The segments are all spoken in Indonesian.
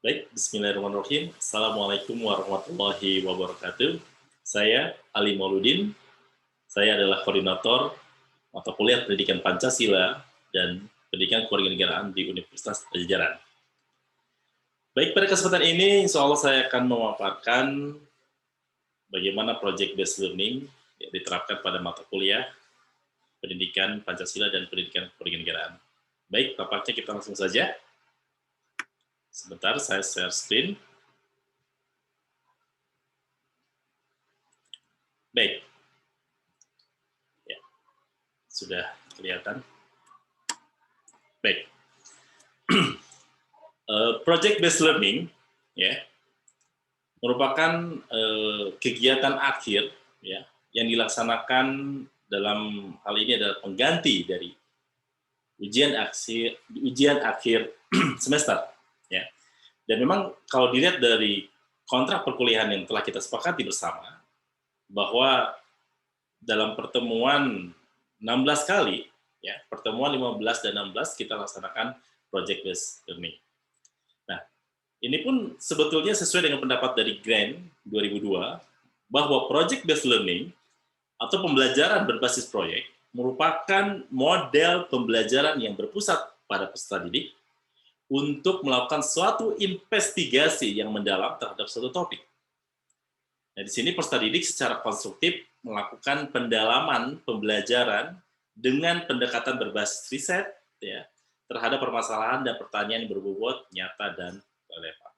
Baik, bismillahirrahmanirrahim. Assalamualaikum warahmatullahi wabarakatuh. Saya Ali Mauludin, saya adalah koordinator mata kuliah Pendidikan Pancasila dan Pendidikan Kewarganegaraan di Universitas Pajajaran. Baik, pada kesempatan ini, insya Allah saya akan memaparkan bagaimana project based learning yang diterapkan pada mata kuliah Pendidikan Pancasila dan Pendidikan Kewarganegaraan. Baik, tampaknya kita langsung saja. Sebentar, saya share screen. Baik, ya, sudah kelihatan. Baik, project based learning ya merupakan kegiatan akhir ya yang dilaksanakan dalam hal ini adalah pengganti dari ujian akhir semester ya. Dan memang kalau dilihat dari kontrak perkuliahan yang telah kita sepakati bersama bahwa dalam pertemuan 16 kali ya, pertemuan 15 dan 16 kita laksanakan project based learning. Nah, ini pun sebetulnya sesuai dengan pendapat dari Grant 2002 bahwa project based learning atau pembelajaran berbasis proyek merupakan model pembelajaran yang berpusat pada peserta didik untuk melakukan suatu investigasi yang mendalam terhadap suatu topik. Nah, di sini peserta didik secara konstruktif melakukan pendalaman pembelajaran dengan pendekatan berbasis riset ya, terhadap permasalahan dan pertanyaan yang berbobot, nyata, dan relevan.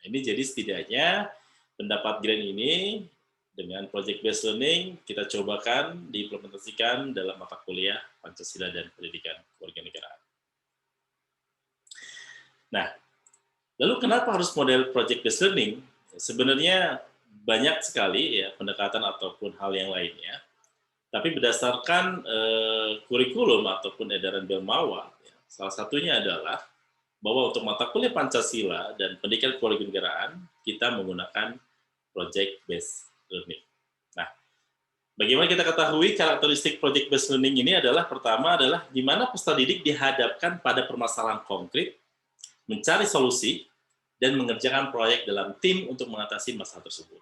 Nah, ini jadi setidaknya pendapat Grant ini dengan project based learning kita cobakan diimplementasikan dalam mata kuliah Pancasila dan Pendidikan Kewarganegaraan. Nah, lalu kenapa harus model project based learning? Sebenarnya banyak sekali ya pendekatan ataupun hal yang lainnya. Tapi berdasarkan kurikulum ataupun edaran Belmawa, ya, salah satunya adalah bahwa untuk mata kuliah Pancasila dan Pendidikan Kewarganegaraan kita menggunakan project based learning. Nah, bagaimana kita ketahui karakteristik project based learning ini adalah pertama adalah di mana peserta didik dihadapkan pada permasalahan konkret, mencari solusi dan mengerjakan proyek dalam tim untuk mengatasi masalah tersebut.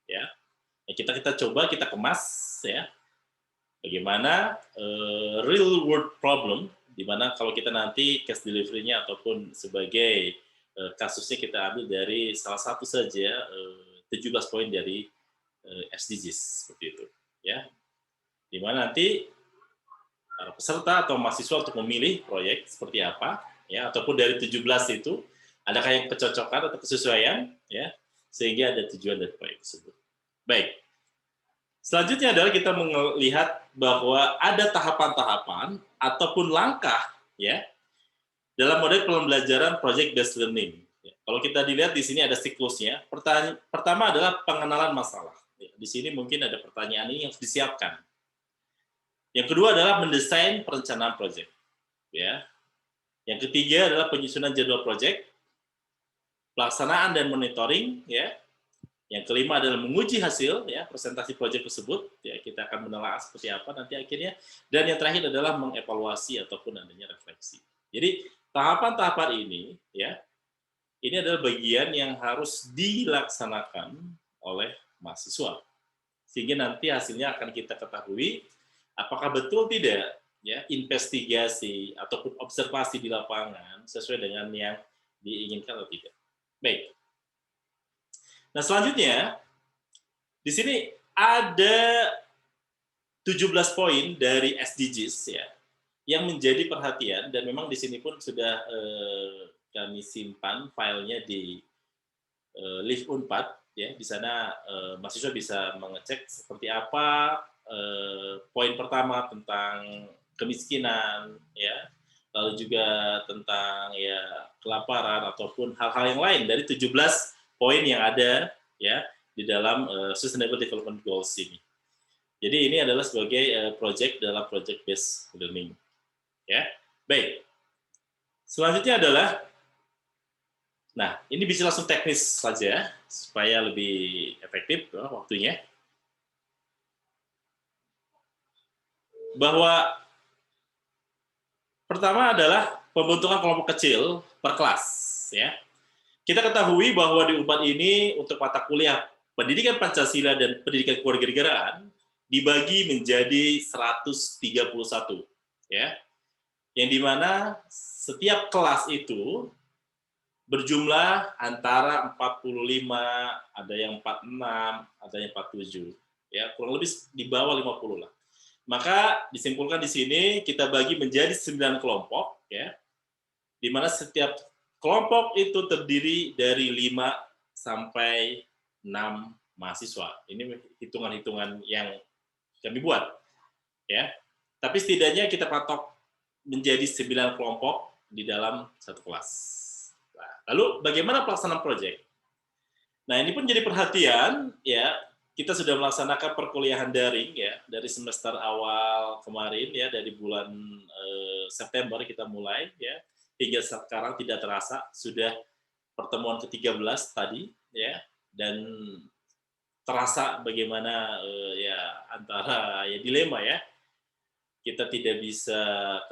Ya, kita coba kita kemas ya. Bagaimana real world problem, di mana kalau kita nanti case delivery-nya ataupun sebagai kasusnya kita ambil dari salah satu saja 17 poin dari SDGs seperti itu, ya. Di mana nanti para peserta atau mahasiswa untuk memilih proyek seperti apa, ya, ataupun dari 17 itu adakah yang kecocokan atau kesesuaian, ya, sehingga ada tujuan dari proyek tersebut. Baik. Selanjutnya adalah kita melihat bahwa ada tahapan-tahapan ataupun langkah ya dalam model pembelajaran project based learning. Ya, kalau kita dilihat di sini ada siklusnya. Pertama adalah pengenalan masalah. Ya, di sini mungkin ada pertanyaan ini yang harus disiapkan. Yang kedua adalah mendesain perencanaan project. Ya. Yang ketiga adalah penyusunan jadwal project, pelaksanaan dan monitoring. Ya. Yang kelima adalah menguji hasil ya presentasi proyek tersebut ya, kita akan menelaah seperti apa nanti akhirnya, dan yang terakhir adalah mengevaluasi ataupun adanya refleksi. Jadi tahapan-tahapan ini ya ini adalah bagian yang harus dilaksanakan oleh mahasiswa sehingga nanti hasilnya akan kita ketahui apakah betul tidak ya investigasi ataupun observasi di lapangan sesuai dengan yang diinginkan atau tidak. Baik. Nah, selanjutnya di sini ada 17 poin dari SDGs ya yang menjadi perhatian, dan memang di sini pun sudah kami simpan filenya di Live Unpad ya. Di sana mahasiswa bisa mengecek seperti apa poin pertama tentang kemiskinan ya, lalu juga tentang ya kelaparan ataupun hal-hal yang lain dari 17 poin yang ada ya di dalam Sustainable Development Goals ini. Jadi ini adalah sebagai project dalam project based learning. Ya, baik. Selanjutnya adalah, nah ini bisa langsung teknis saja supaya lebih efektif waktunya. Bahwa pertama adalah pembentukan kelompok kecil per kelas, ya. Kita ketahui bahwa di Unpad ini untuk mata kuliah Pendidikan Pancasila dan Pendidikan Kewarganegaraan dibagi menjadi 131, ya. Yang dimana setiap kelas itu berjumlah antara 45, ada yang 46, ada yang 47, ya, kurang lebih di bawah 50 lah. Maka disimpulkan di sini kita bagi menjadi 9 kelompok, ya, di mana setiap kelompok itu terdiri dari 5 sampai 6 mahasiswa. Ini hitungan-hitungan yang kami buat, ya. Tapi setidaknya kita patok menjadi 9 kelompok di dalam satu kelas. Nah, lalu bagaimana pelaksanaan proyek? Nah, ini pun jadi perhatian, ya. Kita sudah melaksanakan perkuliahan daring, ya, dari semester awal kemarin, ya, dari bulan September kita mulai, ya, hingga sekarang tidak terasa sudah pertemuan ke-13 tadi, ya, dan terasa bagaimana ya antara ya dilema, ya, kita tidak bisa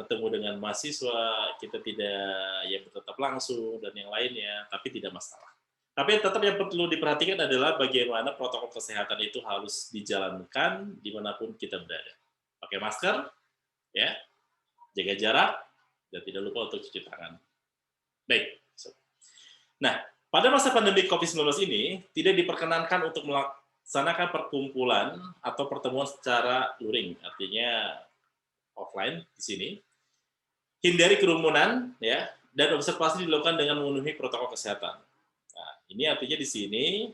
ketemu dengan mahasiswa, kita tidak ya bertatap langsung dan yang lainnya, tapi tidak masalah. Tapi tetap yang perlu diperhatikan adalah bagaimana protokol kesehatan itu harus dijalankan dimanapun kita berada. Pakai masker, ya, jaga jarak, dan tidak lupa untuk cuci tangan. Baik. Nah, pada masa pandemi COVID-19 ini, tidak diperkenankan untuk melaksanakan perkumpulan atau pertemuan secara luring, artinya offline di sini. Hindari kerumunan, ya, dan observasi dilakukan dengan memenuhi protokol kesehatan. Nah, ini artinya di sini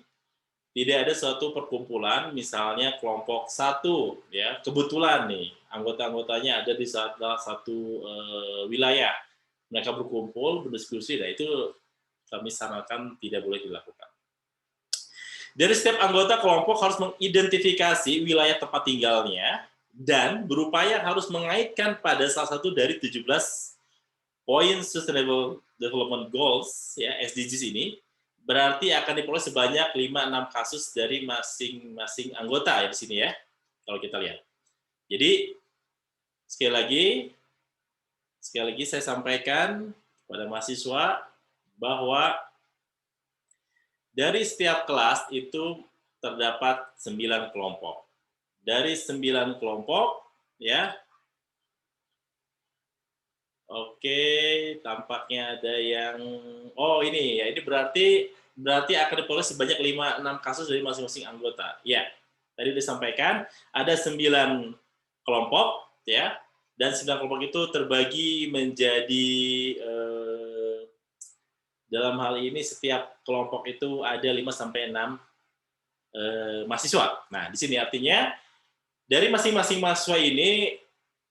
tidak ada suatu perkumpulan, misalnya kelompok satu, ya, kebetulan nih anggota-anggotanya ada di salah satu wilayah, mereka berkumpul berdiskusi, nah itu kami sarankan tidak boleh dilakukan. Dari setiap anggota kelompok harus mengidentifikasi wilayah tempat tinggalnya dan berupaya harus mengaitkan pada salah satu dari 17 poin Sustainable Development Goals, ya, SDGs ini, berarti akan diperoleh sebanyak 5-6 kasus dari masing-masing anggota ya di sini, ya, kalau kita lihat. Jadi sekali lagi saya sampaikan kepada mahasiswa bahwa dari setiap kelas itu terdapat 9 kelompok. Dari 9 kelompok, ya. Oke, tampaknya ada yang oh ini ya, ini berarti akan diperoleh sebanyak 5-6 kasus dari masing-masing anggota. Ya, tadi disampaikan ada 9 kelompok, ya, dan 9 kelompok itu terbagi menjadi dalam hal ini setiap kelompok itu ada 5 sampai 6 mahasiswa. Nah, di sini artinya dari masing-masing mahasiswa ini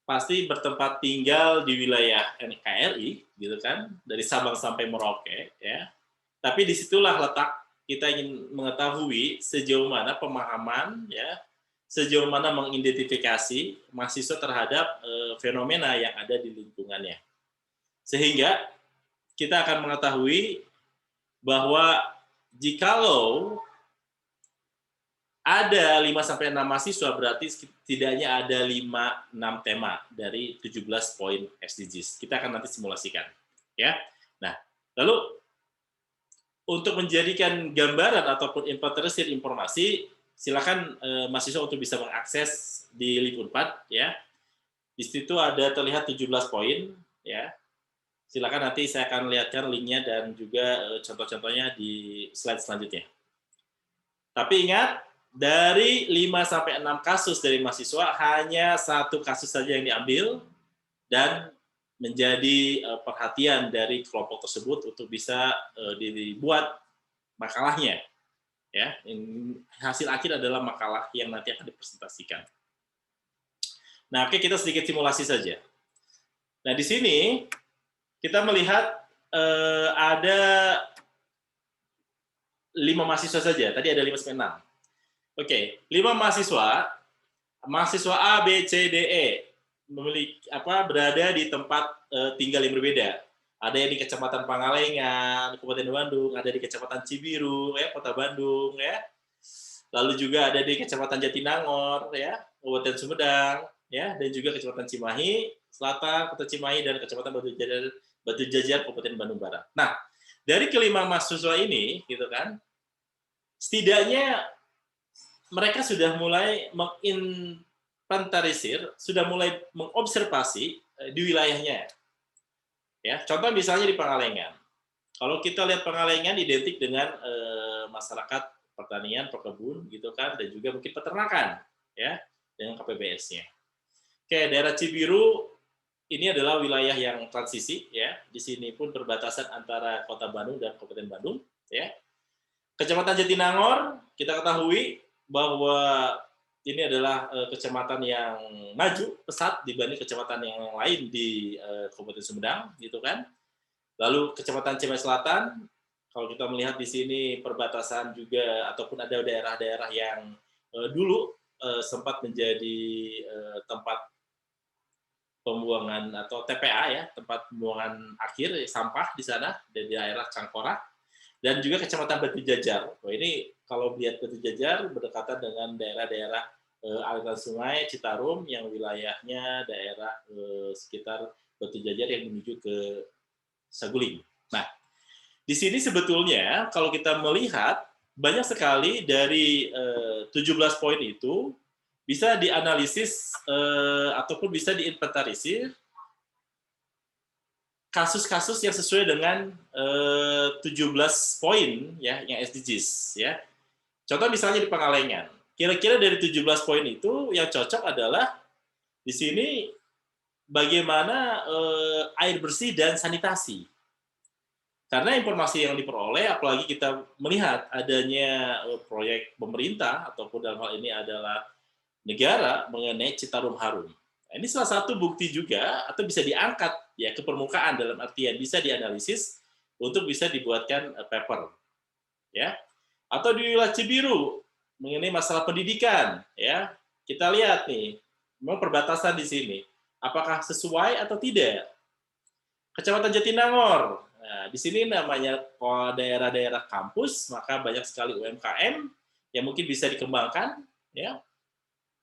pasti bertempat tinggal di wilayah NKRI, gitu kan, dari Sabang sampai Merauke, ya. Tapi disitulah letak kita ingin mengetahui sejauh mana pemahaman, ya, sejauh mana mengidentifikasi mahasiswa terhadap fenomena yang ada di lingkungannya. Sehingga kita akan mengetahui bahwa jikalau ada 5-6 mahasiswa, berarti setidaknya ada 5-6 tema dari 17 poin SDGs. Kita akan nanti simulasikan, ya. Nah, lalu untuk menjadikan gambaran ataupun inventarisir informasi, silakan mahasiswa untuk bisa mengakses di link Unpad, ya. Di situ ada terlihat 17 poin, ya. Silakan nanti saya akan lihatkan linknya dan juga contoh-contohnya di slide selanjutnya. Tapi ingat, dari 5-6 kasus dari mahasiswa, hanya 1 kasus saja yang diambil dan menjadi perhatian dari kelompok tersebut untuk bisa dibuat makalahnya. Ya, hasil akhir adalah makalah yang nanti akan dipresentasikan. Nah, oke, kita sedikit simulasi saja. Nah, di sini kita melihat ada 5 mahasiswa saja. Tadi ada 5-6. Oke, 5 mahasiswa A, B, C, D, E memiliki berada di tempat tinggal yang berbeda. Ada yang di Kecamatan Pangalengan, Kabupaten Bandung, ada di Kecamatan Cibiru, ya, Kota Bandung, ya. Lalu juga ada di Kecamatan Jatinangor, ya, Kabupaten Sumedang, ya, dan juga Kecamatan Cimahi Selatan, Kota Cimahi, dan Kecamatan Batu Jajar, Kabupaten Bandung Barat. Nah, dari kelima mahasiswa ini, gitu kan, setidaknya mereka sudah mulai menginventarisir, sudah mulai mengobservasi di wilayahnya. Ya, contoh misalnya di Pangalengan. Kalau kita lihat Pangalengan identik dengan masyarakat pertanian, perkebun, gitu kan, dan juga mungkin peternakan, ya, dengan KPBS-nya. Oke, daerah Cibiru ini adalah wilayah yang transisi, ya. Di sini pun berbatasan antara Kota Bandung dan Kabupaten Bandung, ya. Kecamatan Jatinangor, kita ketahui bahwa ini adalah kecamatan yang maju pesat dibanding kecamatan yang lain di Kabupaten Sumedang, gitu kan. Lalu Kecamatan Cimahi Selatan, kalau kita melihat di sini perbatasan juga ataupun ada daerah-daerah yang dulu sempat menjadi tempat pembuangan atau TPA ya, tempat pembuangan akhir sampah di sana di daerah Cangkora, dan juga Kecamatan Batu Jajar. Wah, ini kalau lihat Batu Jajar berdekatan dengan daerah-daerah aliran sungai Citarum yang wilayahnya daerah sekitar Batu Jajar yang menuju ke Saguling. Nah, di sini sebetulnya kalau kita melihat banyak sekali dari 17 poin itu bisa dianalisis ataupun bisa diinventarisir kasus-kasus yang sesuai dengan 17 poin ya yang SDGs ya. Contoh misalnya di Pangalengan. Kira-kira dari 17 poin itu yang cocok adalah di sini bagaimana air bersih dan sanitasi. Karena informasi yang diperoleh, apalagi kita melihat adanya proyek pemerintah ataupun dalam hal ini adalah negara mengenai Citarum Harum. Nah, ini salah satu bukti juga atau bisa diangkat ya ke permukaan dalam artian bisa dianalisis untuk bisa dibuatkan paper, ya. Atau di wilayah Cibiru mengenai masalah pendidikan, ya. Kita lihat nih, memang perbatasan di sini, apakah sesuai atau tidak? Kecamatan Jatinangor. Nah, di sini namanya daerah-daerah kampus, maka banyak sekali UMKM yang mungkin bisa dikembangkan, ya.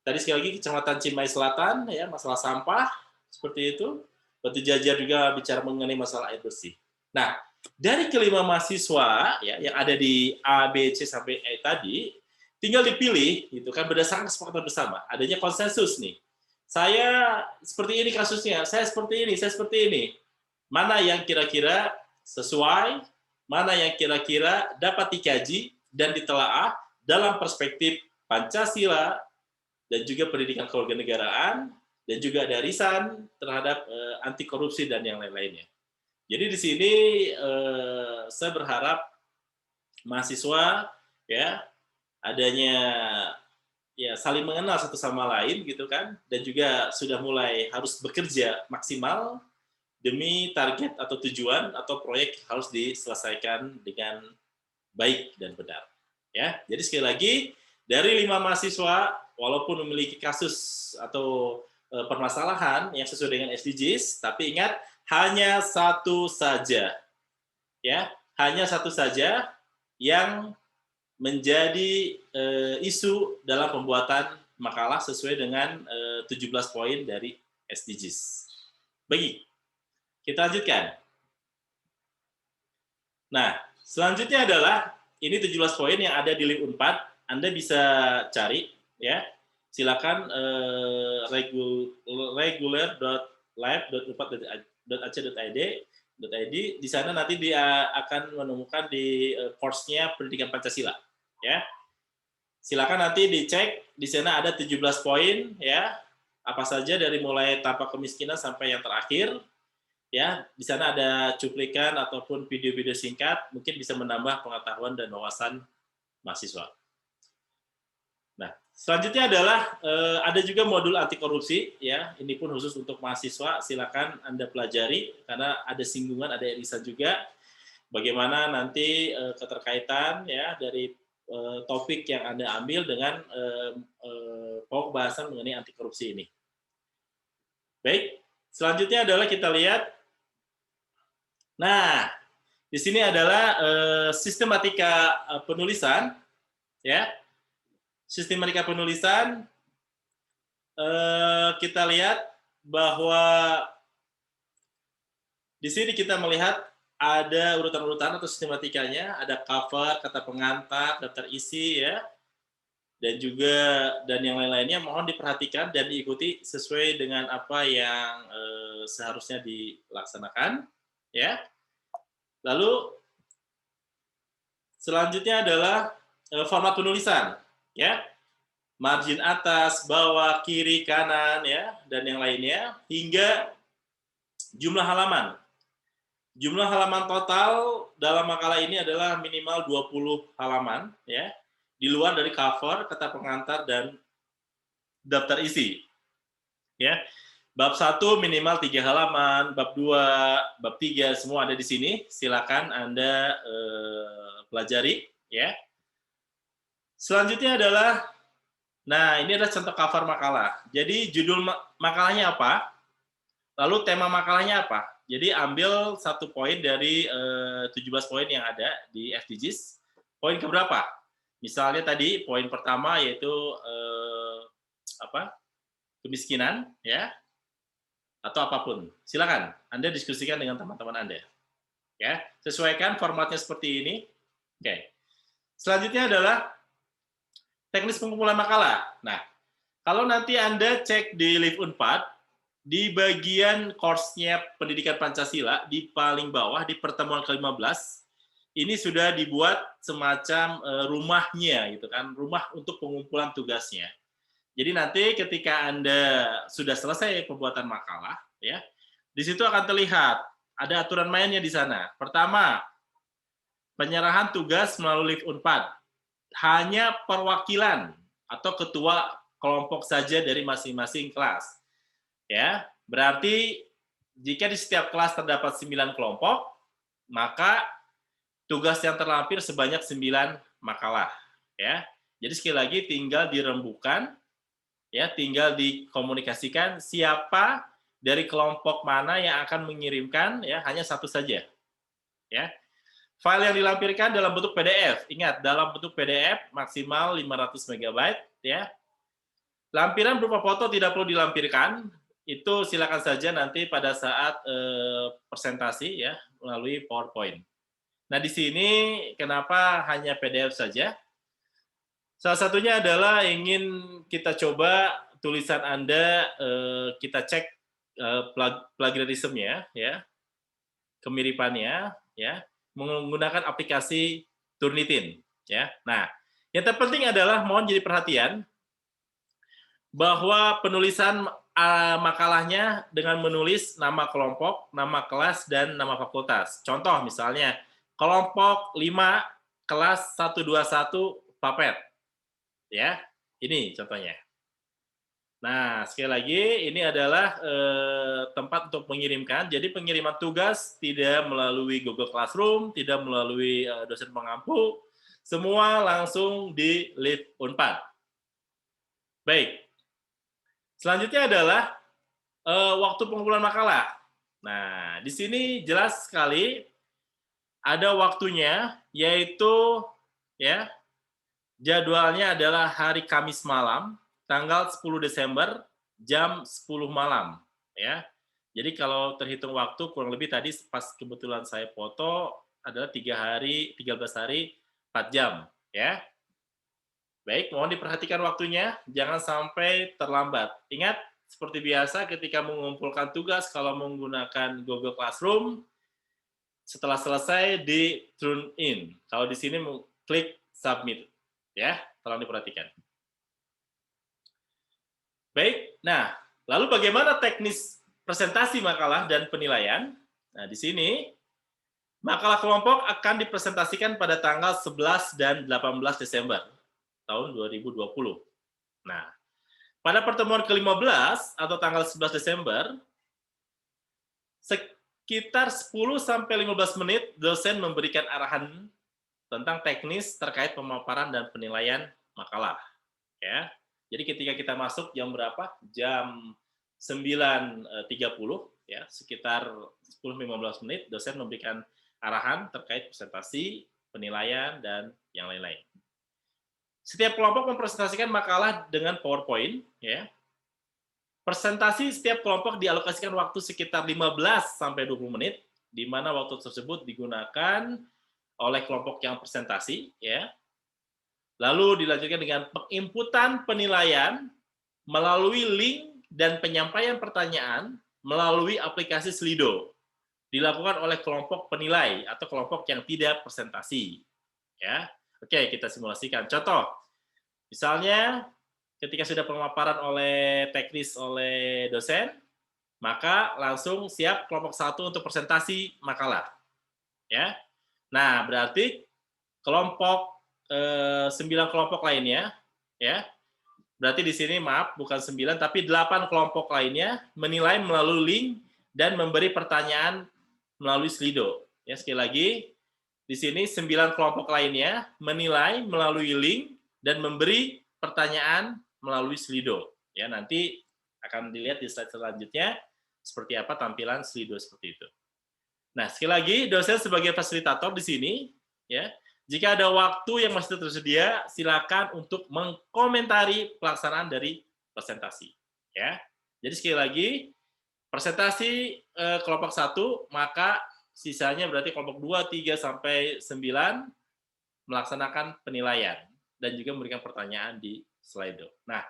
Tadi sekali lagi Kecamatan Cimahi Selatan, ya, masalah sampah seperti itu. Batu Jajar juga bicara mengenai masalah air bersih. Nah, dari kelima mahasiswa ya yang ada di A, B, C sampai E tadi, tinggal dipilih, gitu kan, berdasarkan kesepakatan bersama. Adanya konsensus nih. Saya seperti ini kasusnya, saya seperti ini, saya seperti ini. Mana yang kira-kira sesuai, mana yang kira-kira dapat dikaji dan ditelaah dalam perspektif Pancasila dan juga pendidikan kewarganegaraan dan juga ada risan terhadap anti korupsi dan yang lain-lainnya. Jadi di sini saya berharap mahasiswa ya adanya ya saling mengenal satu sama lain gitu kan dan juga sudah mulai harus bekerja maksimal demi target atau tujuan atau proyek harus diselesaikan dengan baik dan benar. Ya, jadi sekali lagi dari 5 mahasiswa walaupun memiliki kasus atau permasalahan yang sesuai dengan SDGs, tapi ingat hanya satu saja, ya, hanya satu saja yang menjadi isu dalam pembuatan makalah sesuai dengan 17 poin dari SDGs. Baik, kita lanjutkan. Nah, selanjutnya adalah ini 17 poin yang ada di link Unpad. Anda bisa cari ya. Silakan regular.live.unpad.ac.id. Di sana nanti dia akan menemukan di course-nya Pendidikan Pancasila ya. Silakan nanti dicek di sana ada 17 poin ya. Apa saja dari mulai tanpa kemiskinan sampai yang terakhir. Ya, di sana ada cuplikan ataupun video-video singkat, mungkin bisa menambah pengetahuan dan wawasan mahasiswa. Nah, selanjutnya adalah ada juga modul anti korupsi, ya. Ini pun khusus untuk mahasiswa. Silakan Anda pelajari karena ada singgungan, ada irisan juga. Bagaimana nanti keterkaitan ya dari topik yang Anda ambil dengan pokok bahasan mengenai anti korupsi ini. Baik, selanjutnya adalah kita lihat. Nah, di sini adalah sistematika penulisan, ya. Sistematika penulisan kita lihat bahwa di sini kita melihat ada urutan-urutan atau sistematikanya, ada cover, kata pengantar, daftar isi ya, dan yang lain-lainnya mohon diperhatikan dan diikuti sesuai dengan apa yang seharusnya dilaksanakan ya. Lalu selanjutnya adalah format penulisan ya. Margin atas, bawah, kiri, kanan ya, dan yang lainnya hingga jumlah halaman. Jumlah halaman total dalam makalah ini adalah minimal 20 halaman ya. Di luar dari cover, kata pengantar dan daftar isi. Ya. Bab 1 minimal 3 halaman, bab 2, bab 3 semua ada di sini. Silakan Anda pelajari ya. Selanjutnya adalah ini adalah contoh cover makalah. Jadi judul makalahnya apa? Lalu tema makalahnya apa? Jadi ambil satu poin dari 17 poin yang ada di SDGs. Poin keberapa? Misalnya tadi poin pertama yaitu kemiskinan ya, atau apapun. Silakan Anda diskusikan dengan teman-teman Anda. Ya, sesuaikan formatnya seperti ini. Oke. Selanjutnya adalah teknis pengumpulan makalah. Nah, kalau nanti Anda cek di Live Unpad, di bagian course-nya Pendidikan Pancasila, di paling bawah, di pertemuan ke-15, ini sudah dibuat semacam rumahnya, gitu kan, rumah untuk pengumpulan tugasnya. Jadi nanti ketika Anda sudah selesai pembuatan makalah, ya, di situ akan terlihat ada aturan mainnya di sana. Pertama, penyerahan tugas melalui Live Unpad. Hanya perwakilan atau ketua kelompok saja dari masing-masing kelas. Ya, berarti jika di setiap kelas terdapat 9 kelompok, maka tugas yang terlampir sebanyak 9 makalah. Ya, jadi sekali lagi tinggal dirembukan, ya, tinggal dikomunikasikan siapa dari kelompok mana yang akan mengirimkan, ya, hanya satu saja. Ya. File yang dilampirkan dalam bentuk PDF. Ingat, dalam bentuk PDF maksimal 500 MB ya. Lampiran berupa foto tidak perlu dilampirkan. Itu silakan saja nanti pada saat presentasi ya melalui PowerPoint. Nah, di sini kenapa hanya PDF saja? Salah satunya adalah ingin kita coba tulisan Anda kita cek plagiarisme-nya ya. Kemiripannya ya. Menggunakan aplikasi Turnitin ya. Nah, yang terpenting adalah mohon jadi perhatian bahwa penulisan makalahnya dengan menulis nama kelompok, nama kelas dan nama fakultas. Contoh misalnya kelompok 5 kelas 121 Papet. Ya. Ini contohnya. Nah, sekali lagi ini adalah tempat untuk mengirimkan. Jadi pengiriman tugas tidak melalui Google Classroom, tidak melalui dosen pengampu, semua langsung di Live Unpad. Baik. Selanjutnya adalah waktu pengumpulan makalah. Nah, di sini jelas sekali ada waktunya, yaitu ya jadwalnya adalah hari Kamis malam, tanggal 10 Desember jam 10 malam ya. Jadi kalau terhitung waktu kurang lebih tadi pas kebetulan saya foto adalah 13 hari 4 jam ya. Baik, mohon diperhatikan waktunya, jangan sampai terlambat. Ingat, seperti biasa ketika mengumpulkan tugas kalau menggunakan Google Classroom, setelah selesai di turn in. Kalau di sini klik submit ya, tolong diperhatikan. Baik, nah, lalu bagaimana teknis presentasi makalah dan penilaian? Nah, di sini, makalah kelompok akan dipresentasikan pada tanggal 11 dan 18 Desember tahun 2020. Nah, pada pertemuan ke-15 atau tanggal 11 Desember, sekitar 10-15 menit dosen memberikan arahan tentang teknis terkait pemaparan dan penilaian makalah. Ya. Jadi ketika kita masuk jam berapa? Jam 9.30 ya, sekitar 10-15 menit dosen memberikan arahan terkait presentasi, penilaian dan yang lain-lain. Setiap kelompok mempresentasikan makalah dengan PowerPoint ya. Presentasi setiap kelompok dialokasikan waktu sekitar 15 sampai 20 menit di mana waktu tersebut digunakan oleh kelompok yang presentasi, ya. Lalu dilanjutkan dengan penginputan penilaian melalui link dan penyampaian pertanyaan melalui aplikasi Slido. Dilakukan oleh kelompok penilai atau kelompok yang tidak presentasi. Ya, oke, kita simulasikan. Contoh, misalnya ketika sudah pemaparan oleh teknis oleh dosen, maka langsung siap kelompok satu untuk presentasi makalah. Ya, nah berarti kelompok 9 kelompok lainnya, ya. Berarti di sini maaf bukan 9 tapi 8 kelompok lainnya menilai melalui link dan memberi pertanyaan melalui Slido. Ya, sekali lagi di sini 9 kelompok lainnya menilai melalui link dan memberi pertanyaan melalui Slido. Ya, nanti akan dilihat di slide selanjutnya seperti apa tampilan Slido seperti itu. Nah, sekali lagi dosen sebagai fasilitator di sini, ya. Jika ada waktu yang masih tersedia, silakan untuk mengkomentari pelaksanaan dari presentasi, ya. Jadi sekali lagi, presentasi kelompok satu, maka sisanya berarti kelompok 2, 3 sampai 9 melaksanakan penilaian dan juga memberikan pertanyaan di Slido. Nah,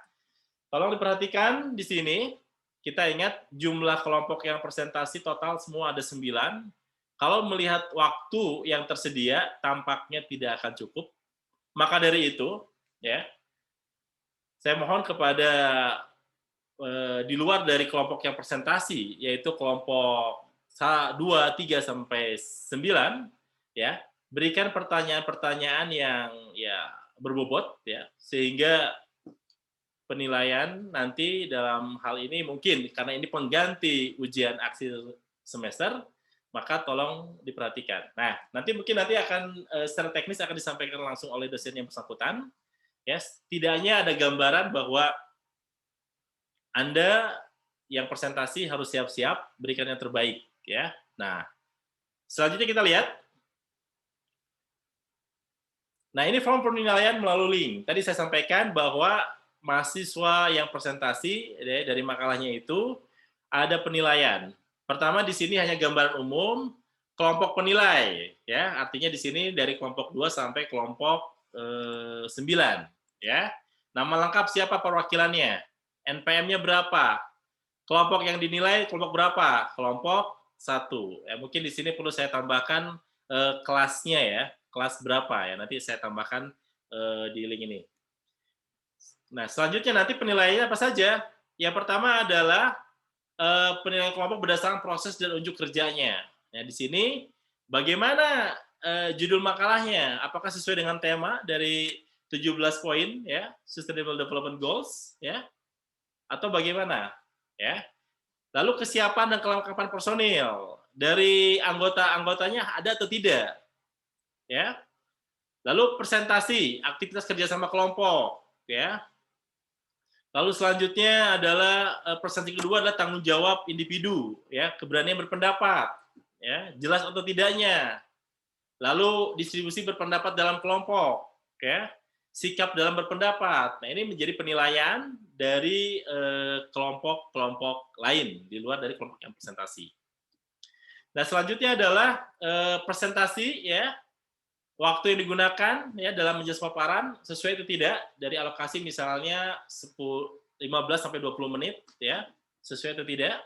tolong diperhatikan di sini, kita ingat jumlah kelompok yang presentasi total semua ada 9. Kalau melihat waktu yang tersedia, tampaknya tidak akan cukup. Maka dari itu, ya, saya mohon kepada di luar dari kelompok yang presentasi, yaitu kelompok 2, 3 sampai 9, ya, berikan pertanyaan-pertanyaan yang ya berbobot, ya, sehingga penilaian nanti dalam hal ini mungkin karena ini pengganti ujian akhir semester, maka tolong diperhatikan. Nah, nanti akan secara teknis akan disampaikan langsung oleh dosen yang bersangkutan. Ya, setidaknya ada gambaran bahwa Anda yang presentasi harus siap-siap berikan yang terbaik, ya. Nah, selanjutnya kita lihat. Nah, ini form penilaian melalui link. Tadi saya sampaikan bahwa mahasiswa yang presentasi dari makalahnya itu ada penilaian. Pertama di sini hanya gambaran umum kelompok penilai, ya. Artinya di sini dari kelompok 2 sampai kelompok 9, ya. Nama lengkap siapa perwakilannya, NPM-nya berapa, kelompok yang dinilai kelompok berapa, kelompok 1. Ya, mungkin di sini perlu saya tambahkan kelasnya ya, kelas berapa ya, nanti saya tambahkan di link ini. Nah, selanjutnya nanti penilaiannya apa saja? Yang pertama adalah penilaian kelompok berdasarkan proses dan unjuk kerjanya. Nah, di sini bagaimana judul makalahnya? Apakah sesuai dengan tema dari 17 poin ya, Sustainable Development Goals ya, atau bagaimana? Ya. Lalu kesiapan dan kelengkapan personil dari anggota-anggotanya ada atau tidak? Ya. Lalu presentasi, aktivitas kerjasama kelompok, ya. Lalu selanjutnya adalah presentasi kedua adalah tanggung jawab individu, ya, keberanian berpendapat, ya, jelas atau tidaknya. Lalu distribusi berpendapat dalam kelompok, ya, sikap dalam berpendapat. Nah, ini menjadi penilaian dari kelompok-kelompok lain di luar dari kelompok yang presentasi. Nah, selanjutnya adalah presentasi, ya, waktu yang digunakan ya dalam menjelaskan paparan sesuai atau tidak dari alokasi misalnya 15 sampai 20 menit ya, sesuai atau tidak.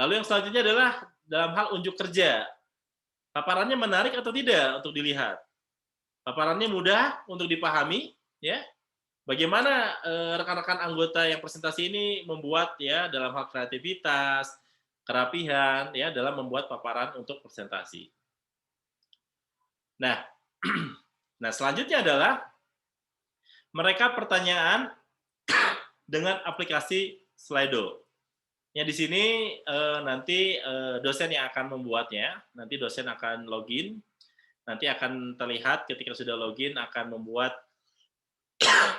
Lalu yang selanjutnya adalah dalam hal unjuk kerja. Paparannya menarik atau tidak untuk dilihat. Paparannya mudah untuk dipahami ya. Bagaimana rekan-rekan anggota yang presentasi ini membuat ya dalam hal kreativitas, kerapihan ya dalam membuat paparan untuk presentasi. Nah, nah selanjutnya adalah mereka pertanyaan dengan aplikasi Slido. Ya di sini nanti dosen yang akan membuatnya, nanti dosen akan login, nanti akan terlihat ketika sudah login akan membuat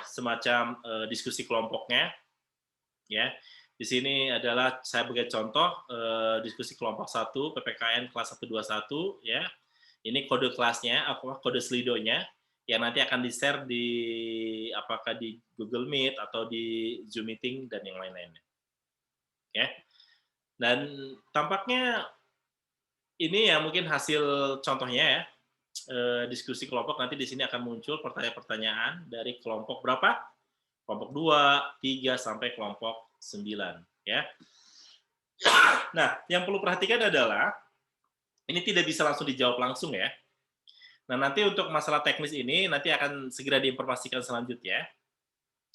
semacam diskusi kelompoknya, ya. Di sini adalah saya bagi contoh diskusi kelompok 1 PPKN kelas 121 ya. Ini kode kelasnya, kode Slido-nya yang nanti akan di-share di apakah di Google Meet atau di Zoom Meeting dan yang lain-lainnya. Ya. Dan tampaknya Ini ya mungkin hasil contohnya ya, diskusi kelompok nanti di sini akan muncul pertanyaan-pertanyaan dari kelompok berapa? Kelompok 2, 3, sampai kelompok 9, ya. Nah, yang perlu perhatikan adalah, ini tidak bisa langsung dijawab langsung ya. Nah, nanti untuk masalah teknis ini, nanti akan segera diinformasikan selanjutnya,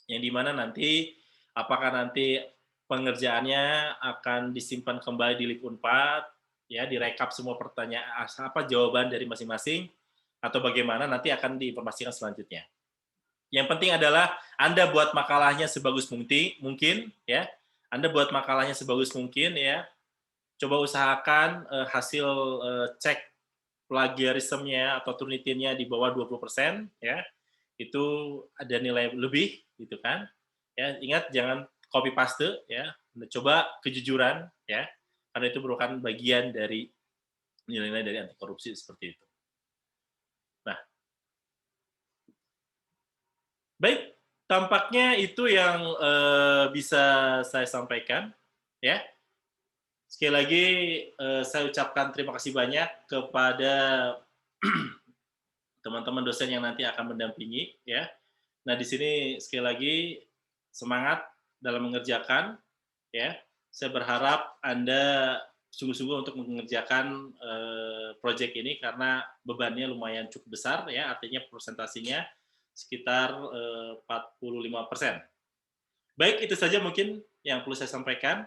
yang di mana nanti, apakah nanti pengerjaannya akan disimpan kembali di Lip Unpad, ya, direkap semua pertanyaan, apa, jawaban dari masing-masing, atau bagaimana, nanti akan diinformasikan selanjutnya. Yang penting adalah Anda buat makalahnya sebagus mungkin, ya. Anda buat makalahnya sebagus mungkin, ya. Coba usahakan hasil cek plagiarismenya atau Turnitinnya di bawah 20%, ya. Itu ada nilai lebih, gitu kan. Ya, ingat jangan copy paste, ya. Coba kejujuran, ya. Karena itu merupakan bagian dari nilai-nilai dari anti korupsi seperti itu. Nah, baik, tampaknya itu yang bisa saya sampaikan, ya. Sekali lagi saya ucapkan terima kasih banyak kepada teman-teman dosen yang nanti akan mendampingi, ya. Nah, di sini sekali lagi semangat dalam mengerjakan, ya. Saya berharap Anda sungguh-sungguh untuk mengerjakan proyek ini karena bebannya lumayan cukup besar, ya. Artinya presentasinya sekitar 45%. Baik, itu saja mungkin yang perlu saya sampaikan.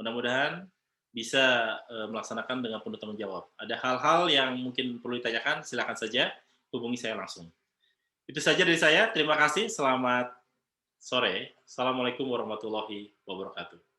Mudah-mudahan bisa melaksanakan dengan penuh tanggung jawab. Ada hal-hal yang mungkin perlu ditanyakan, silakan saja hubungi saya langsung. Itu saja dari saya. Terima kasih. Selamat sore. Assalamualaikum warahmatullahi wabarakatuh.